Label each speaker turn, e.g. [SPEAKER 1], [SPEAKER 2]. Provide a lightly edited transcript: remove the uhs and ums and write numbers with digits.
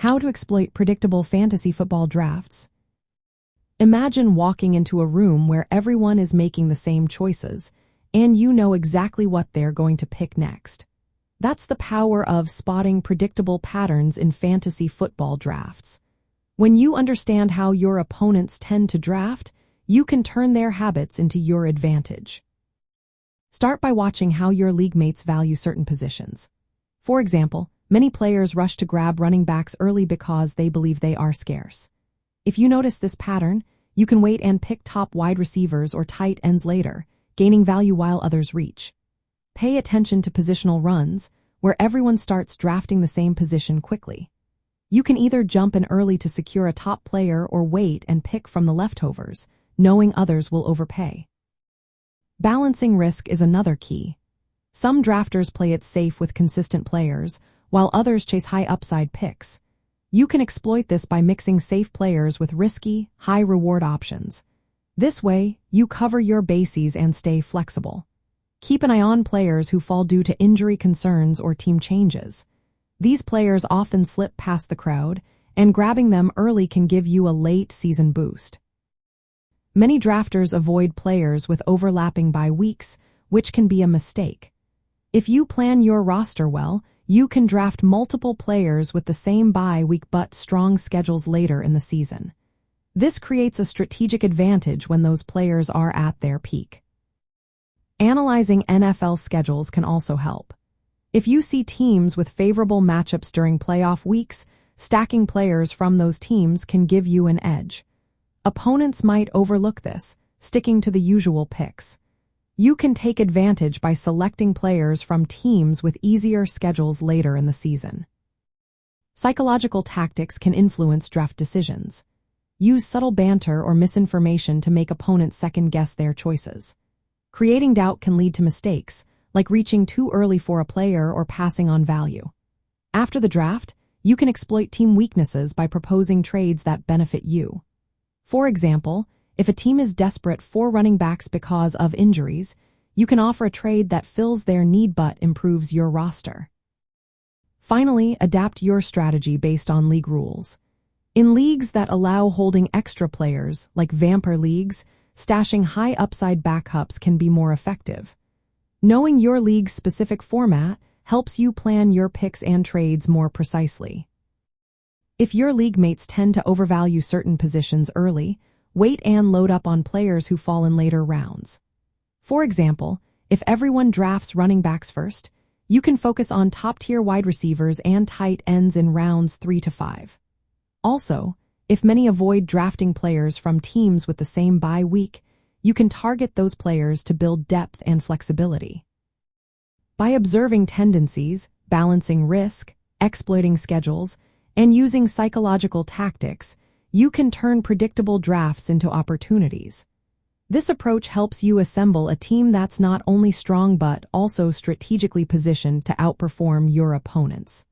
[SPEAKER 1] How to exploit predictable fantasy football drafts. Imagine walking into a room where everyone is making the same choices, and you know exactly what they're going to pick next. That's the power of spotting predictable patterns in fantasy football drafts. When you understand how your opponents tend to draft, you can turn their habits into your advantage. Start by watching how your league mates value certain positions. For example, many players rush to grab running backs early because they believe they are scarce. If you notice this pattern, you can wait and pick top wide receivers or tight ends later, gaining value while others reach. Pay attention to positional runs, where everyone starts drafting the same position quickly. You can either jump in early to secure a top player or wait and pick from the leftovers, knowing others will overpay. Balancing risk is another key. Some drafters play it safe with consistent players, while others chase high upside picks. You can exploit this by mixing safe players with risky, high-reward options. This way, you cover your bases and stay flexible. Keep an eye on players who fall due to injury concerns or team changes. These players often slip past the crowd, and grabbing them early can give you a late-season boost. Many drafters avoid players with overlapping bye weeks, which can be a mistake. If you plan your roster well, you can draft multiple players with the same bye week but strong schedules later in the season. This creates a strategic advantage when those players are at their peak. Analyzing NFL schedules can also help. If you see teams with favorable matchups during playoff weeks, stacking players from those teams can give you an edge. Opponents might overlook this, sticking to the usual picks. You can take advantage by selecting players from teams with easier schedules later in the season. Psychological tactics can influence draft decisions. Use subtle banter or misinformation to make opponents second-guess their choices. Creating doubt can lead to mistakes, like reaching too early for a player or passing on value. After the draft, you can exploit team weaknesses by proposing trades that benefit you. For example, if a team is desperate for running backs because of injuries, you can offer a trade that fills their need but improves your roster. Finally, adapt your strategy based on league rules. In leagues that allow holding extra players, like vampire leagues, stashing high upside backups can be more effective. Knowing your league's specific format helps you plan your picks and trades more precisely. If your league mates tend to overvalue certain positions early, wait and load up on players who fall in later rounds. For example, if everyone drafts running backs first, you can focus on top-tier wide receivers and tight ends in rounds 3 to 5. Also, if many avoid drafting players from teams with the same bye week, you can target those players to build depth and flexibility. By observing tendencies, balancing risk, exploiting schedules, and using psychological tactics, you can turn predictable drafts into opportunities. This approach helps you assemble a team that's not only strong but also strategically positioned to outperform your opponents.